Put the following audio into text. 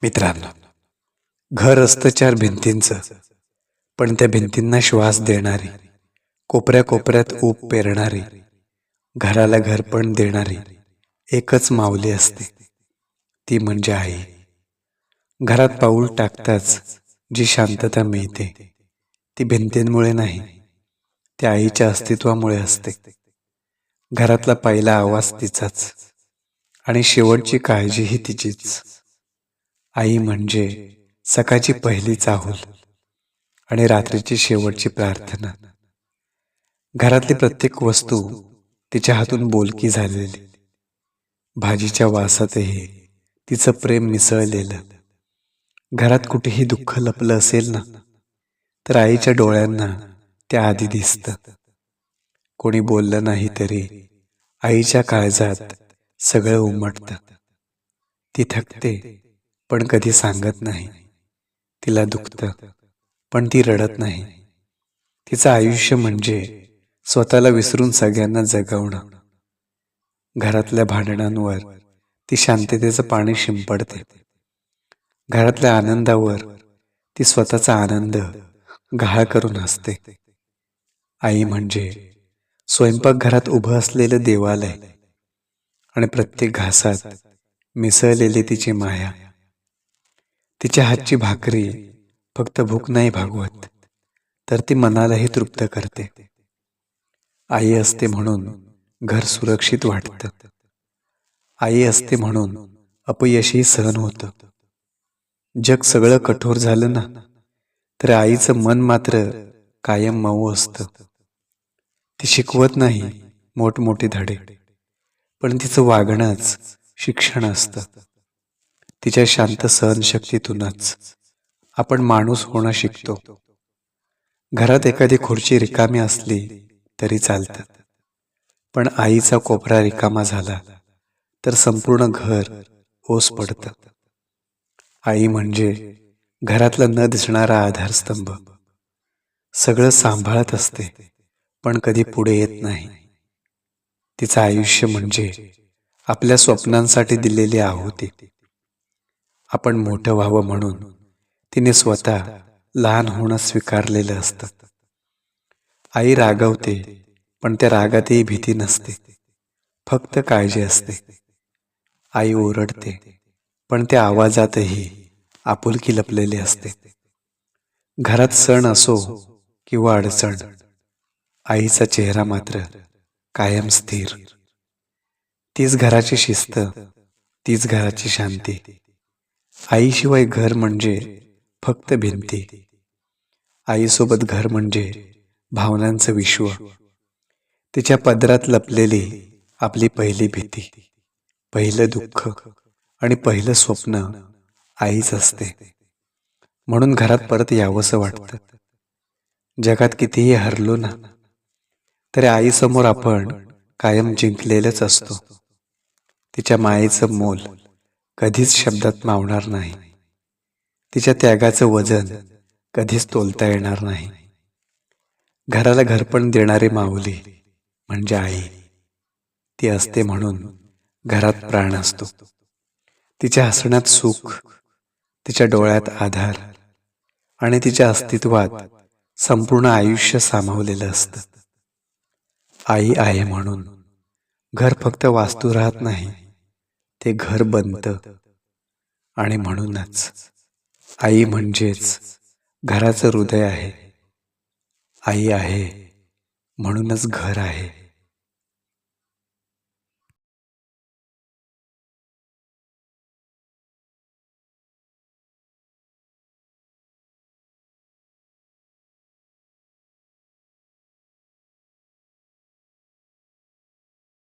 मित्रांनो, घर असतं चार भिंतींचं, पण त्या भिंतींना श्वास देणारी, कोपऱ्या कोपऱ्यात ऊब पेरणारी, घराला घरपण देणारी एकच माऊली असते, ती म्हणजे आई. घरात पाऊल टाकताच जी शांतता मिळते ती भिंतींमुळे नाही, त्या आईच्या अस्तित्वामुळे असते. घरातला पहिला आवाज तिचाच आणि शेवटची काळजीही तिचीच. आई म्हणजे सकाळची पहिली चाहूल आणि रात्रीची शेवटची प्रार्थना. घरातली प्रत्येक वस्तू तिच्या हातून बोलकी झालेली. भाजीच्या वासातही तिचं प्रेम मिसळलेलं. घरात कुठेही दुःख लपलं असेल ना, तर आईच्या डोळ्यांना त्या आधी दिसतं. कोणी बोललं नाही तरी आईच्या काळजात सगळं उमटतं. ती थकते पण कधी सांगत नाही, तिला दुखतं पण ती रडत नाही. तिचं आयुष्य म्हणजे स्वतःला विसरून सगळ्यांना जगवणं. घरातल्या भांडणांवर ती शांततेचं पाणी शिंपडते. घरातल्या आनंदावर ती स्वतःचा आनंद गहाळ करून हसते. आई म्हणजे स्वयंपाकघरात उभं असलेलं देवालय आणि प्रत्येक घासात मिसळलेली तिची माया. तिच्या हातची भाकरी फक्त भूक नाही भागवत, तर ती मनालाही तृप्त करते. आई असते म्हणून घर सुरक्षित वाटतं. आई असते म्हणून अपयशही सहन होतं. जग सगळं कठोर झालं ना, तर आईचं मन मात्र कायम मऊ असतं. ती शिकवत नाही मोठमोठे धडे, पण तिचं वागणंच शिक्षण असतं. तिच्या शांत सहनशक्तीतूनच आपण माणूस होणं शिकतो. घरात एखादी खुर्ची रिकामी असली तरी चालतं, पण आईचा कोपरा रिकामा झाला तर संपूर्ण घर ओस पडतं. आई म्हणजे घरातला न दिसणारा आधारस्तंभ. सगळं सांभाळत असते पण कधी पुढे येत नाही. तिचं आयुष्य म्हणजे आपल्या स्वप्नांसाठी दिलेली आहुती. आपण मोठं व्हावं म्हणून तिने स्वतः लहान होणं स्वीकारलेलं असतं. आई रागवते पण त्या रागातही भीती नसते, फक्त काळजी असते. आई ओरडते पण त्या आवाजातही आपुलकी लपलेली असते. घरात सण असो किंवा अडचण, आईचा चेहरा मात्र कायम स्थिर. तीच घराची शिस्त, तीच घराची शांती. आईशिवाय घर म्हणजे फक्त भिंती. आईसोबत घर म्हणजे भावनांचं विश्व. तिच्या पदरात लपलेली आपली पहिली भीती, पहिलं दुःख आणि पहिलं स्वप्न आईच असते. म्हणून घरात परत यावंसं वाटतं. जगात कितीही हरलो ना, तरी आईसमोर आपण कायम जिंकलेलेच असतो. तिच्या मायेचं मोल कधीच शब्दात मावणार नाही. तिच्या त्यागाचं वजन कधीच तोलता येणार नाही. घराला घरपण देणारी माऊली म्हणजे आई. ती असते म्हणून घरात प्राण असतो. तिच्या हसण्यात सुख, तिच्या डोळ्यात आधार आणि तिच्या अस्तित्वात संपूर्ण आयुष्य सामावलेलं असतं. आई आहे म्हणून घर फक्त वास्तू राहत नाही, ते घर बनतं. आणि म्हणूनच आई म्हणजेच घराचं हृदय आहे. आई आहे म्हणूनच घर आहे.